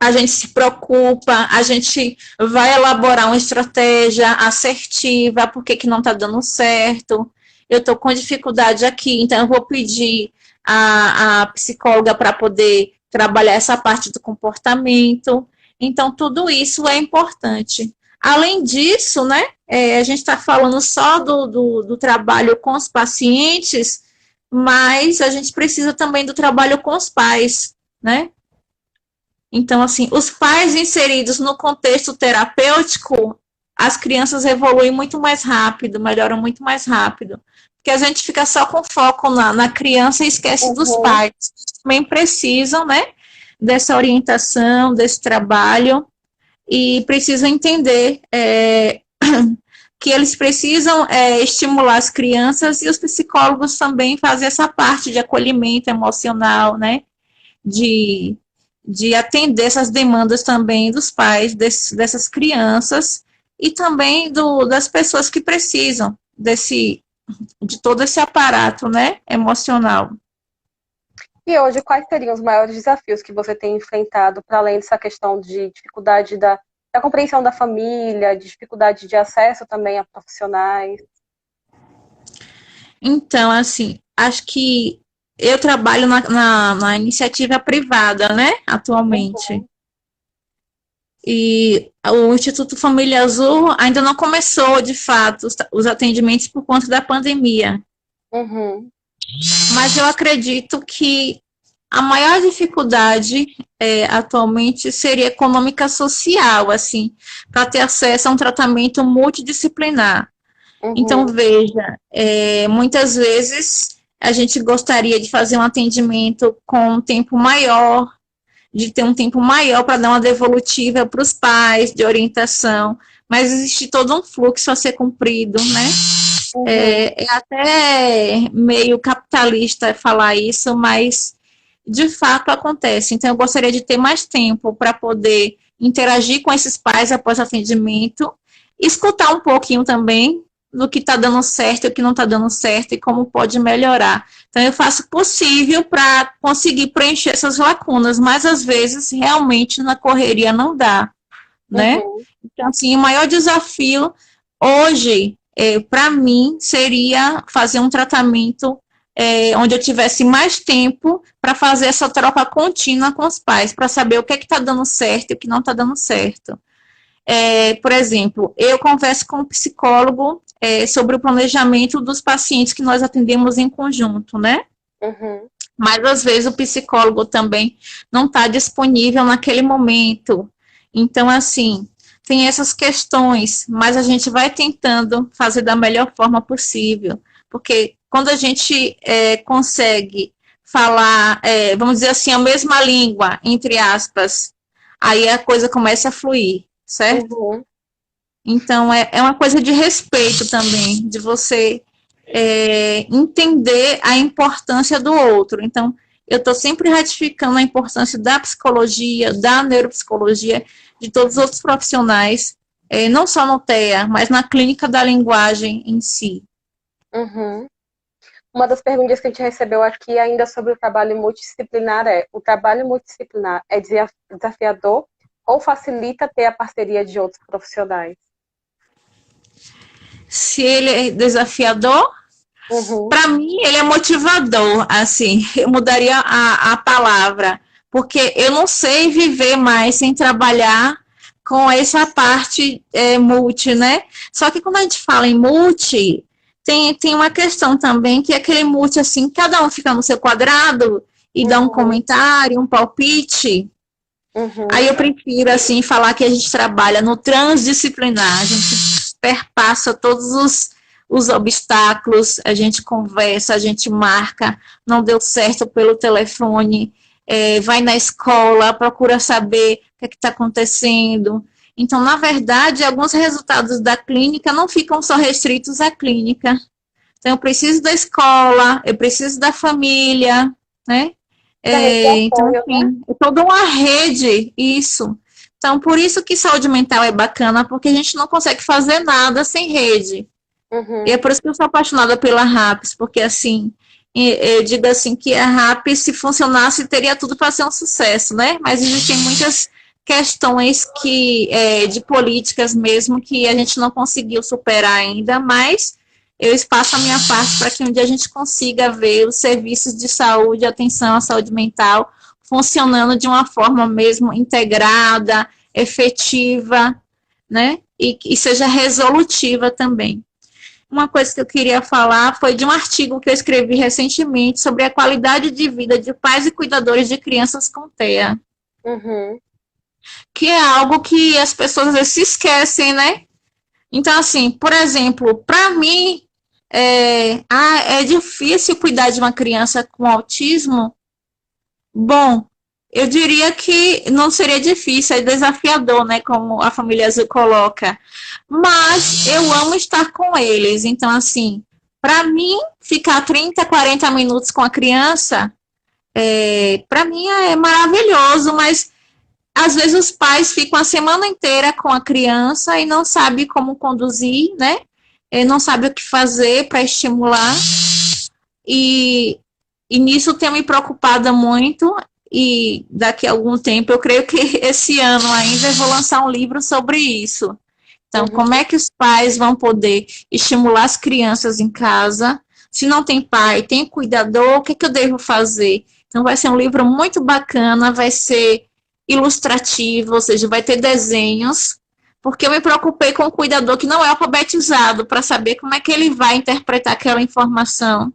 a gente se preocupa, a gente vai elaborar uma estratégia assertiva, por que não está dando certo, eu estou com dificuldade aqui, então eu vou pedir a psicóloga para poder trabalhar essa parte do comportamento. Então, tudo isso é importante. Além disso, né, a gente está falando só do trabalho com os pacientes, mas a gente precisa também do trabalho com os pais, né? Então, assim, os pais inseridos no contexto terapêutico, as crianças evoluem muito mais rápido, melhoram muito mais rápido. Porque a gente fica só com foco na criança e esquece dos pais. Também precisam, né, dessa orientação, desse trabalho, e precisam entender que eles precisam estimular as crianças, e os psicólogos também fazem essa parte de acolhimento emocional, né, de atender essas demandas também dos pais dessas crianças e também das pessoas que precisam de todo esse aparato, né, emocional. E hoje, quais seriam os maiores desafios que você tem enfrentado, para além dessa questão de dificuldade da compreensão da família, de dificuldade de acesso também a profissionais? Então, assim, acho que eu trabalho na iniciativa privada, né, atualmente. E o Instituto Família Azul ainda não começou, de fato, os atendimentos por conta da pandemia. Mas eu acredito que a maior dificuldade atualmente seria econômica social, assim, para ter acesso a um tratamento multidisciplinar. Então, veja, muitas vezes a gente gostaria de fazer um atendimento com um tempo maior, de ter um tempo maior para dar uma devolutiva para os pais, de orientação, mas existe todo um fluxo a ser cumprido, né? É até meio capitalista falar isso, mas de fato acontece. Então, eu gostaria de ter mais tempo para poder interagir com esses pais após o atendimento, escutar um pouquinho também do que está dando certo e o que não está dando certo e como pode melhorar. Então, eu faço o possível para conseguir preencher essas lacunas, mas às vezes realmente na correria não dá, né? Então, assim, o maior desafio hoje, para mim, seria fazer um tratamento onde eu tivesse mais tempo para fazer essa troca contínua com os pais, para saber o que está dando certo e o que não está dando certo. Por exemplo, eu converso com o psicólogo sobre o planejamento dos pacientes que nós atendemos em conjunto, né? Mas às vezes o psicólogo também não está disponível naquele momento. Então, assim, tem essas questões, mas a gente vai tentando fazer da melhor forma possível, porque quando a gente consegue falar, vamos dizer assim, a mesma língua, entre aspas, aí a coisa começa a fluir, certo? Então, é uma coisa de respeito também, de você entender a importância do outro. Então, eu estou sempre ratificando a importância da psicologia, da neuropsicologia, de todos os outros profissionais, não só no TEA, mas na clínica da linguagem em si. Uma das perguntas que a gente recebeu aqui ainda sobre o trabalho multidisciplinar o trabalho multidisciplinar é desafiador ou facilita ter a parceria de outros profissionais? Se ele é desafiador, para mim ele é motivador, assim, eu mudaria a palavra, porque eu não sei viver mais sem trabalhar com essa parte multi, né? Só que quando a gente fala em multi, tem uma questão também, que é aquele multi, assim, cada um fica no seu quadrado e dá um comentário, um palpite. Aí eu prefiro, assim, falar que a gente trabalha no transdisciplinar, a gente perpassa todos os obstáculos, a gente conversa, a gente marca, não deu certo pelo telefone, vai na escola, procura saber o que está acontecendo. Então, na verdade, alguns resultados da clínica não ficam só restritos à clínica. Então, eu preciso da escola, eu preciso da família, né? Então, assim, é toda uma rede, isso. Então, por isso que saúde mental é bacana, porque a gente não consegue fazer nada sem rede. E é por isso que eu sou apaixonada pela RAPS, porque, assim, eu digo assim, que a RAPS, se funcionasse, teria tudo para ser um sucesso, né? Mas existem muitas questões de políticas mesmo, que a gente não conseguiu superar ainda, mas eu espaço a minha parte para que um dia a gente consiga ver os serviços de saúde, atenção à saúde mental, funcionando de uma forma mesmo integrada, efetiva, né? E seja resolutiva também. uma coisa que eu queria falar foi de um artigo que eu escrevi recentemente sobre a qualidade de vida de pais e cuidadores de crianças com TEA. Uhum. Que é algo que as pessoas às vezes se esquecem, né? Então, assim, por exemplo, para mim, é difícil cuidar de uma criança com autismo. Bom, eu diria que não seria difícil, é desafiador, né? Como a família Azul coloca. Mas eu amo estar com eles. Então, assim, para mim, ficar 30, 40 minutos com a criança, para mim é maravilhoso, mas às vezes os pais ficam a semana inteira com a criança e não sabem como conduzir, né? Não sabem o que fazer para estimular. E, e nisso tenho me preocupado muito. E daqui a algum tempo, eu creio que esse ano ainda eu vou lançar um livro sobre isso. Então, como é que os pais vão poder estimular as crianças em casa? Se não tem pai, tem cuidador, o que eu devo fazer? Então, vai ser um livro muito bacana, vai ser ilustrativo, ou seja, vai ter desenhos, porque eu me preocupei com o cuidador que não é alfabetizado, para saber como é que ele vai interpretar aquela informação.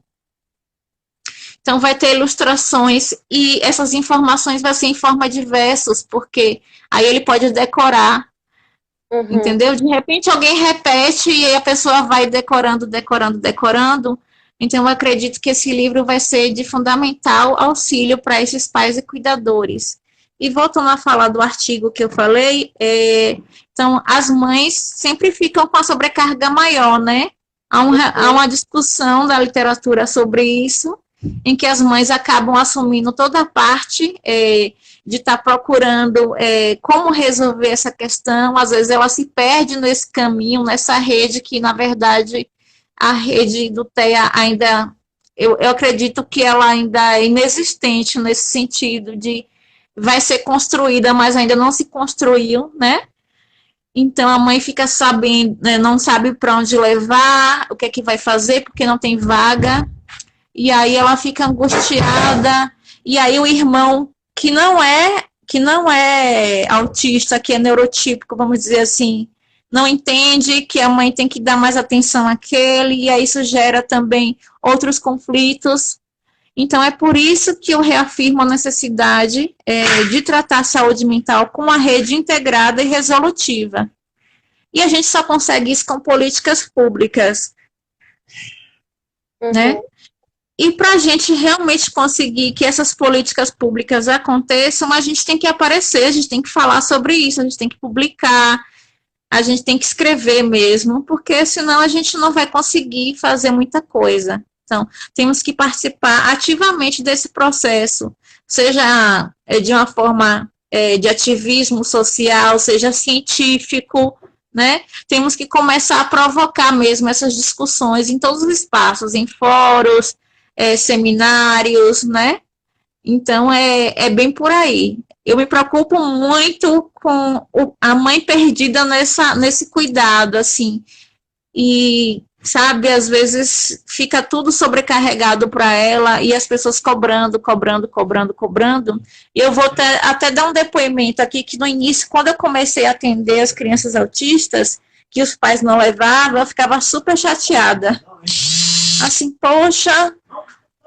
Então, vai ter ilustrações e essas informações vão ser em forma de versos, porque aí ele pode decorar. Entendeu? De repente alguém repete e aí a pessoa vai decorando, decorando, decorando. Então, eu acredito que esse livro vai ser de fundamental auxílio para esses pais e cuidadores. E voltando a falar do artigo que eu falei, então, as mães sempre ficam com a sobrecarga maior, né? Há uma discussão da literatura sobre isso, em que as mães acabam assumindo toda a parte de estar procurando como resolver essa questão. Às vezes ela se perde nesse caminho, nessa rede que, na verdade, a rede do TEA ainda, eu acredito que ela ainda é inexistente nesse sentido de vai ser construída, mas ainda não se construiu, né? Então a mãe fica sabendo, não sabe para onde levar, o que é que vai fazer, porque não tem vaga, e aí ela fica angustiada, e aí o irmão que não é autista, que é neurotípico, vamos dizer assim, não entende que a mãe tem que dar mais atenção àquele, e aí isso gera também outros conflitos. Então, é por isso que eu reafirmo a necessidade de tratar a saúde mental com uma rede integrada e resolutiva. E a gente só consegue isso com políticas públicas, né? E para a gente realmente conseguir que essas políticas públicas aconteçam, a gente tem que aparecer, a gente tem que falar sobre isso, a gente tem que publicar, a gente tem que escrever mesmo, porque senão a gente não vai conseguir fazer muita coisa. Então, temos que participar ativamente desse processo, seja de uma forma de ativismo social, seja científico, né? Temos que começar a provocar mesmo essas discussões em todos os espaços, em fóruns, seminários, né? Então, é bem por aí. Eu me preocupo muito com a mãe perdida nesse cuidado, assim, e, sabe, às vezes fica tudo sobrecarregado para ela e as pessoas cobrando, cobrando, cobrando, cobrando. E eu vou até dar um depoimento aqui, que no início, quando eu comecei a atender as crianças autistas, que os pais não levavam, eu ficava super chateada. Assim, poxa,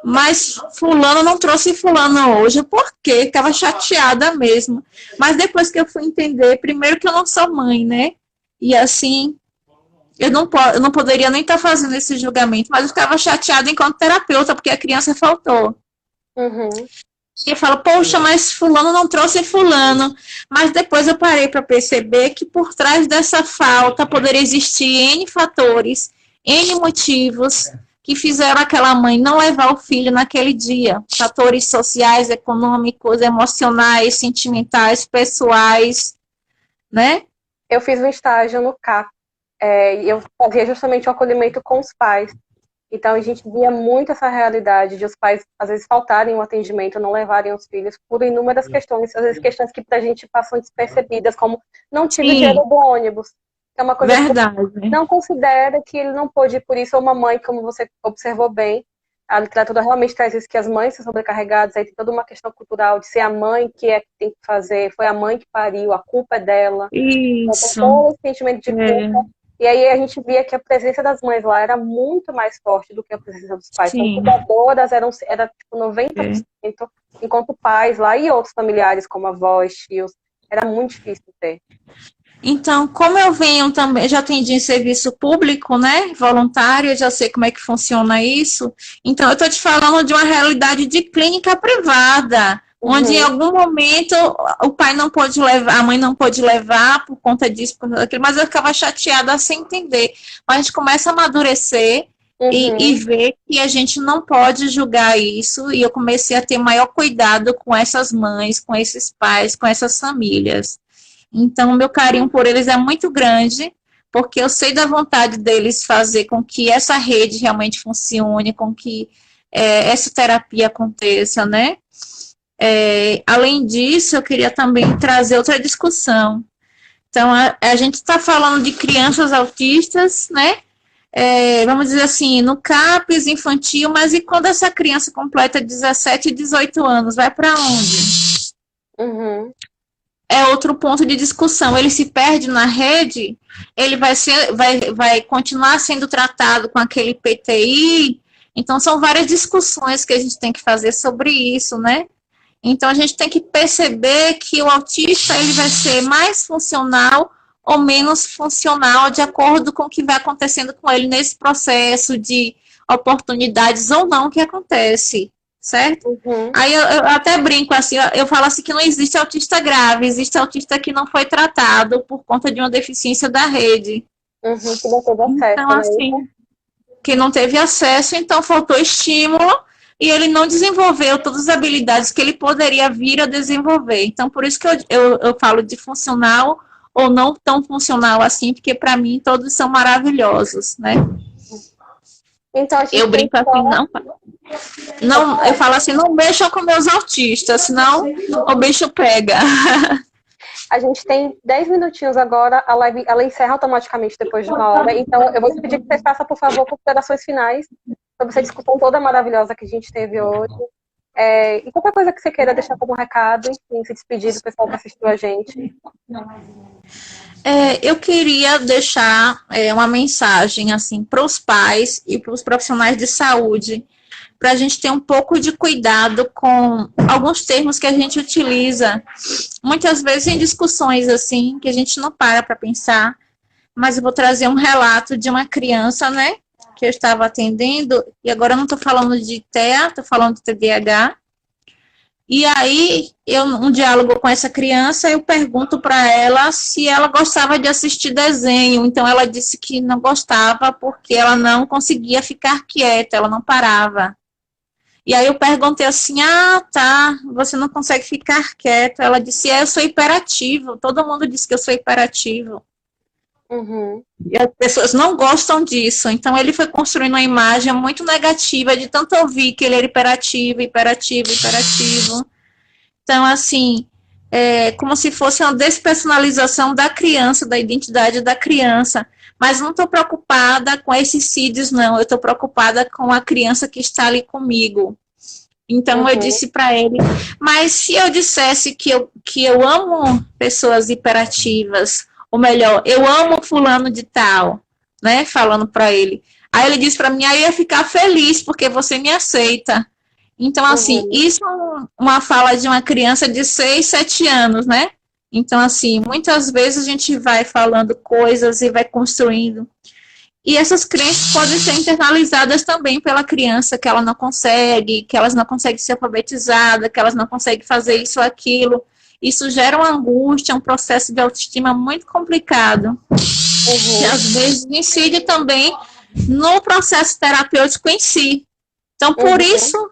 mas fulano não trouxe fulano hoje, por quê? Ficava chateada mesmo. Mas depois que eu fui entender, primeiro que eu não sou mãe, né? E assim, eu não poderia nem estar fazendo esse julgamento, mas eu ficava chateada enquanto terapeuta, porque a criança faltou. E eu falo, poxa, mas fulano não trouxe fulano. Mas depois eu parei para perceber que por trás dessa falta poderia existir N fatores, N motivos que fizeram aquela mãe não levar o filho naquele dia. Fatores sociais, econômicos, emocionais, sentimentais, pessoais, né? Eu fiz um estágio no CAP, e eu fazia justamente o acolhimento com os pais. Então, a gente via muito essa realidade de os pais, às vezes, faltarem o atendimento, não levarem os filhos por inúmeras questões, às vezes questões que pra gente passam despercebidas, como não tive dinheiro do ônibus. É uma coisa que não considera que ele não pôde ir por isso, ou uma mãe, como você observou bem, a literatura realmente traz isso, que as mães são sobrecarregadas, aí tem toda uma questão cultural de ser a mãe que tem que fazer, foi a mãe que pariu, a culpa é dela. Isso. Então, todo esse sentimento de culpa. E aí a gente via que a presença das mães lá era muito mais forte do que a presença dos pais. Então, Sim. cuidadoras era tipo 90%, enquanto pais lá e outros familiares, como avós, tios, era muito difícil ter. Então, como eu venho também, já atendi em serviço público, né, voluntário, eu já sei como é que funciona isso. Então, eu estou te falando de uma realidade de clínica privada, onde em algum momento o pai não pôde levar, a mãe não pôde levar por conta disso, por conta daquilo, mas eu ficava chateada sem entender. Mas a gente começa a amadurecer e ver que a gente não pode julgar isso, e eu comecei a ter maior cuidado com essas mães, com esses pais, com essas famílias. Então, o meu carinho por eles é muito grande, porque eu sei da vontade deles fazer com que essa rede realmente funcione, com que essa terapia aconteça, né? Além disso, eu queria também trazer outra discussão. Então, a gente está falando de crianças autistas, né? Vamos dizer assim, no CAPS infantil, mas e quando essa criança completa 17 e 18 anos, vai para onde? É outro ponto de discussão. Ele se perde na rede, ele vai continuar sendo tratado com aquele PTI. Então, são várias discussões que a gente tem que fazer sobre isso, né? Então, a gente tem que perceber que o autista ele vai ser mais funcional ou menos funcional de acordo com o que vai acontecendo com ele nesse processo de oportunidades ou não que acontece. Certo? Aí eu até brinco assim, eu falo assim que não existe autista grave, existe autista que não foi tratado por conta de uma deficiência da rede. Que não teve acesso, então, assim, que não teve acesso, então faltou estímulo e ele não desenvolveu todas as habilidades que ele poderia vir a desenvolver. Então, por isso que eu falo de funcional ou não tão funcional assim, porque para mim todos são maravilhosos, né? Então, eu brinco assim, não, eu falo assim, não mexam com meus autistas, senão o bicho pega. A gente tem 10 minutinhos agora, a live ela encerra automaticamente depois de uma hora, então eu vou te pedir que você faça, por favor, considerações finais sobre essa discussão toda maravilhosa que a gente teve hoje. E qualquer coisa que você queira deixar como recado, enfim, se despedir do pessoal que assistiu a gente. Eu queria deixar uma mensagem assim para os pais e para os profissionais de saúde, para a gente ter um pouco de cuidado com alguns termos que a gente utiliza, muitas vezes em discussões assim, que a gente não para pensar, mas eu vou trazer um relato de uma criança, né, que eu estava atendendo, e agora eu não estou falando de TEA, estou falando de TDAH. E aí, um diálogo com essa criança, eu pergunto para ela se ela gostava de assistir desenho. Então, ela disse que não gostava porque ela não conseguia ficar quieta, ela não parava. E aí eu perguntei assim, tá, você não consegue ficar quieta. Ela disse, eu sou hiperativo, todo mundo diz que eu sou hiperativo. E as pessoas não gostam disso. Então, ele foi construindo uma imagem muito negativa de tanto ouvir que ele era hiperativo. Então, assim, como se fosse uma despersonalização da criança, da identidade da criança. Mas não estou preocupada com esses CIDs, não. Eu estou preocupada com a criança que está ali comigo. Então, eu disse para ele, mas se eu dissesse que eu amo pessoas hiperativas, ou melhor, eu amo fulano de tal, né, falando para ele. Aí ele disse para mim, aí eu ia ficar feliz, porque você me aceita. Então, assim, isso é uma fala de uma criança de 6, 7 anos, né? Então, assim, muitas vezes a gente vai falando coisas e vai construindo. E essas crenças podem ser internalizadas também pela criança, que ela não consegue, que elas não conseguem ser alfabetizadas, que elas não conseguem fazer isso ou aquilo. Isso gera uma angústia, um processo de autoestima muito complicado. Que às vezes incide também no processo terapêutico em si. Então, por isso,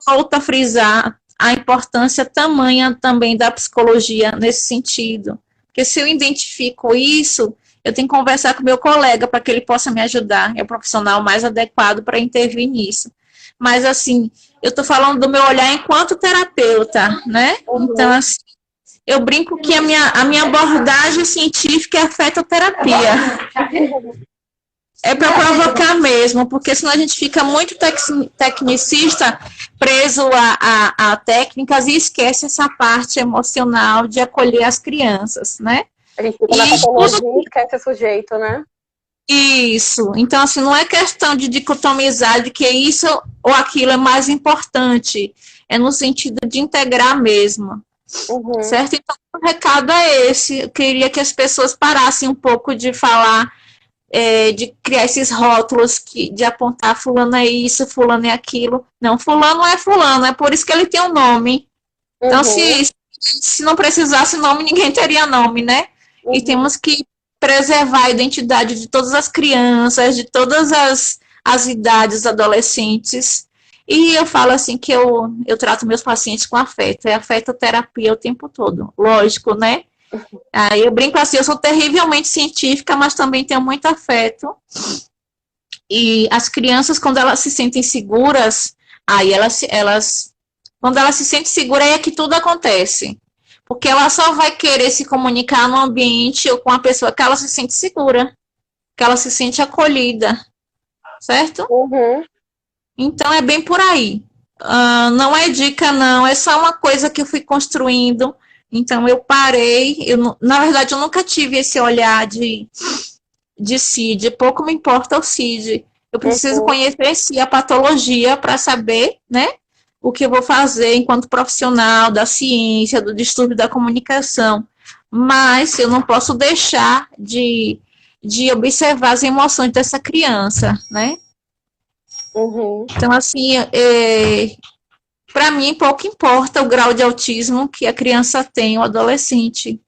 volto a frisar a importância tamanha também da psicologia nesse sentido. Porque se eu identifico isso, eu tenho que conversar com meu colega para que ele possa me ajudar. É o profissional mais adequado para intervir nisso. Mas, assim, eu estou falando do meu olhar enquanto terapeuta, né? Então, assim, eu brinco que a minha abordagem científica é a fetoterapia. É para provocar mesmo, porque senão a gente fica muito tecnicista, preso a técnicas e esquece essa parte emocional de acolher as crianças, né? A gente fica na patologia e esquece o sujeito, né? Isso. Então, assim, não é questão de dicotomizar de que isso ou aquilo é mais importante. É no sentido de integrar mesmo. Uhum, Certo? Então, o recado é esse. Eu queria que as pessoas parassem um pouco de falar, de criar esses rótulos, de apontar fulano é isso, fulano é aquilo. Não, fulano é fulano, é por isso que ele tem um nome. Então, uhum, se não precisasse nome, ninguém teria nome, né? E uhum, temos que preservar a identidade de todas as crianças, de todas as idades adolescentes. E eu falo assim que eu trato meus pacientes com afeto, é afetoterapia o tempo todo, lógico, né? Aí eu brinco assim, eu sou terrivelmente científica, mas também tenho muito afeto. E as crianças, quando elas se sentem seguras, aí quando elas se sentem seguras, aí é que tudo acontece. Porque ela só vai querer se comunicar no ambiente ou com a pessoa que ela se sente segura, que ela se sente acolhida, certo? uhum. Então é bem por aí. Não é dica, não, é só uma coisa que eu fui construindo. Então eu parei, na verdade eu nunca tive esse olhar de CID, pouco me importa o CID. Eu preciso Uhum. conhecer sim a patologia para saber, né, o que eu vou fazer enquanto profissional da ciência, do distúrbio da comunicação. Mas eu não posso deixar de observar as emoções dessa criança, né? Uhum. Então, assim, para mim, pouco importa o grau de autismo que a criança tem, o adolescente.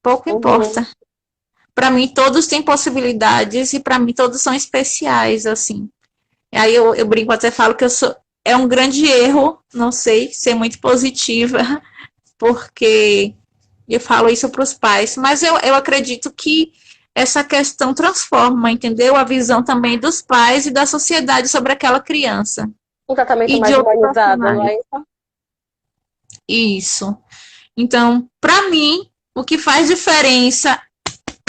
Pouco Uhum. importa. Para mim, todos têm possibilidades e para mim, todos são especiais, assim. Aí eu brinco, até falo que é um grande erro, não sei, ser muito positiva, porque eu falo isso para os pais, mas eu acredito que essa questão transforma, entendeu? A visão também dos pais e da sociedade sobre aquela criança. Um tratamento E de mais outros humanizado, não profissionais. é isso? Isso. Então, para mim, o que faz diferença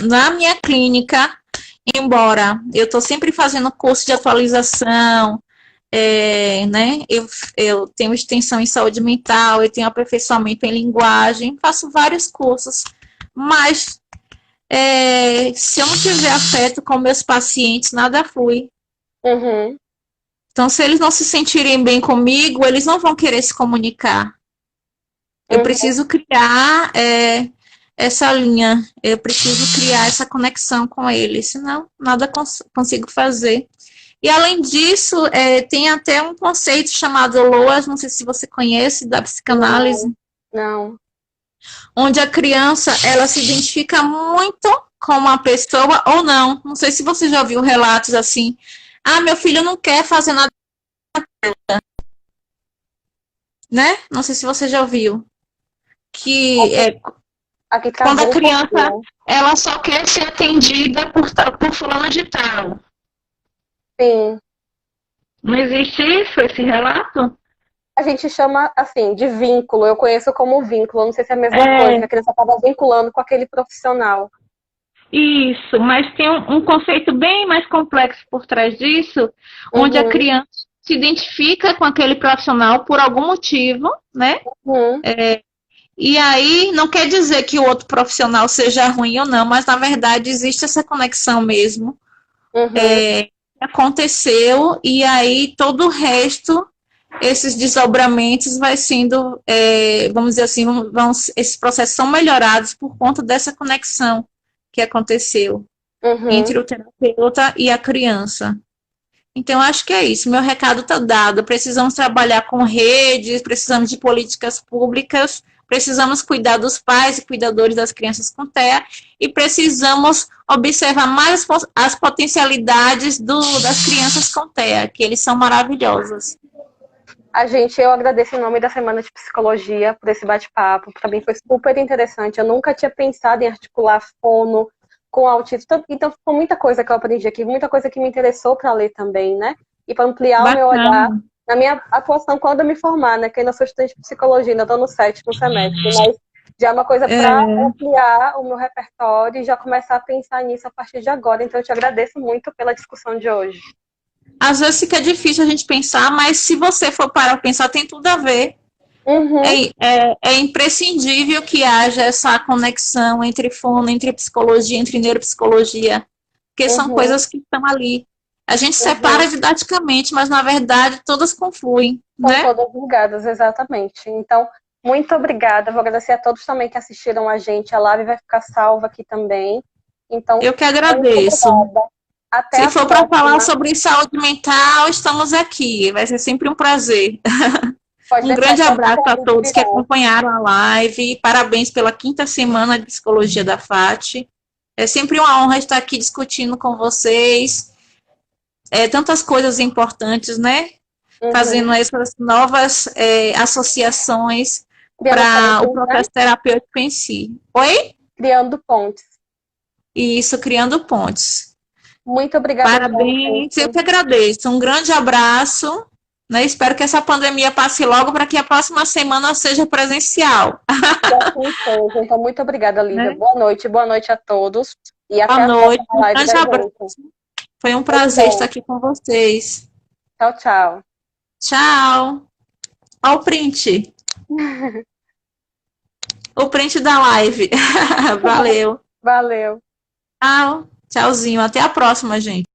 na minha clínica, embora eu estou sempre fazendo curso de atualização, né? Eu tenho extensão em saúde mental, eu tenho aperfeiçoamento em linguagem, faço vários cursos, mas se eu não tiver afeto com meus pacientes, nada flui. Uhum. Então, se eles não se sentirem bem comigo, eles não vão querer se comunicar. Eu Uhum. preciso criar essa linha, eu preciso criar essa conexão com eles, senão nada consigo fazer. E além disso, tem até um conceito chamado LOAS, não sei se você conhece, da Não, psicanálise, não. onde a criança ela se identifica muito com uma pessoa ou não. Não sei se você já ouviu relatos assim. Ah, meu filho não quer fazer nada, né? Não sei se você já ouviu. Que Aqui, é aqui quando a travou um criança pouquinho. ela só quer ser atendida por fulano de tal. Sim. Não existe isso, esse relato? A gente chama, assim, de vínculo. Eu conheço como vínculo. Não sei se é a mesma coisa, que É, a criança acaba vinculando com aquele profissional. isso, mas tem um conceito bem mais complexo por trás disso, onde a Uhum. criança se identifica com aquele profissional por algum motivo, né? Uhum. E aí não quer dizer que o outro profissional seja ruim ou não, mas na verdade existe essa conexão mesmo. Uhum. Aconteceu, e aí todo o resto, esses desdobramentos vai sendo, vamos dizer assim, esses processos são melhorados por conta dessa conexão que aconteceu Uhum. entre o terapeuta e a criança. Então, acho que é isso. Meu recado está dado. Precisamos trabalhar com redes, precisamos de políticas públicas, precisamos cuidar dos pais e cuidadores das crianças com TEA e precisamos observar mais as potencialidades das crianças com TEA, que eles são maravilhosos. Eu agradeço em nome da Semana de Psicologia por esse bate-papo. Para mim foi super interessante. Eu nunca tinha pensado em articular fono com autismo. Então, foi muita coisa que eu aprendi aqui, muita coisa que me interessou para ler também, né? E para ampliar o meu olhar Bacana. na minha atuação quando eu me formar, né? Que eu ainda sou estudante de psicologia, ainda estou no sétimo semestre, mas já é uma coisa para É, ampliar o meu repertório e já começar a pensar nisso a partir de agora. Então, eu te agradeço muito pela discussão de hoje. às vezes fica difícil a gente pensar, mas se você for parar para pensar, tem tudo a ver. Uhum, É imprescindível que haja essa conexão entre fono, entre psicologia, entre neuropsicologia, porque são Uhum, coisas que estão ali. A gente uhum. separa didaticamente, mas na verdade todas confluem, São né? todas ligadas, exatamente. Então, muito obrigada. Vou agradecer a todos também que assistiram a gente. A live vai ficar salva aqui também. Então, Eu que muito agradeço. obrigada. Até Se a for para falar próxima. sobre saúde mental, estamos aqui. Vai ser sempre um prazer. Pode Um deixar grande que outros abraço a convites todos que virão. acompanharam a live. Parabéns pela quinta semana de psicologia da FAT. É sempre uma honra estar aqui discutindo com vocês. Tantas coisas importantes, né? Uhum. Fazendo essas novas associações Criando para o pontes, né? processo terapêutico em si. Oi? Criando pontes. E isso, criando pontes. Muito obrigada, Parabéns, eu gente. que agradeço. Um grande abraço, né? Espero que essa pandemia passe logo para que a próxima semana seja presencial, Que assim seja. Então, muito obrigada, Lívia. né? Boa noite a todos. E Boa até a próxima noite, um live grande da abraço. gente. Foi um prazer estar Beijão. aqui com vocês. Tchau, tchau. Tchau. Olha o print. O print da live. Valeu. Valeu. Tchau. Tchauzinho. Até a próxima, gente.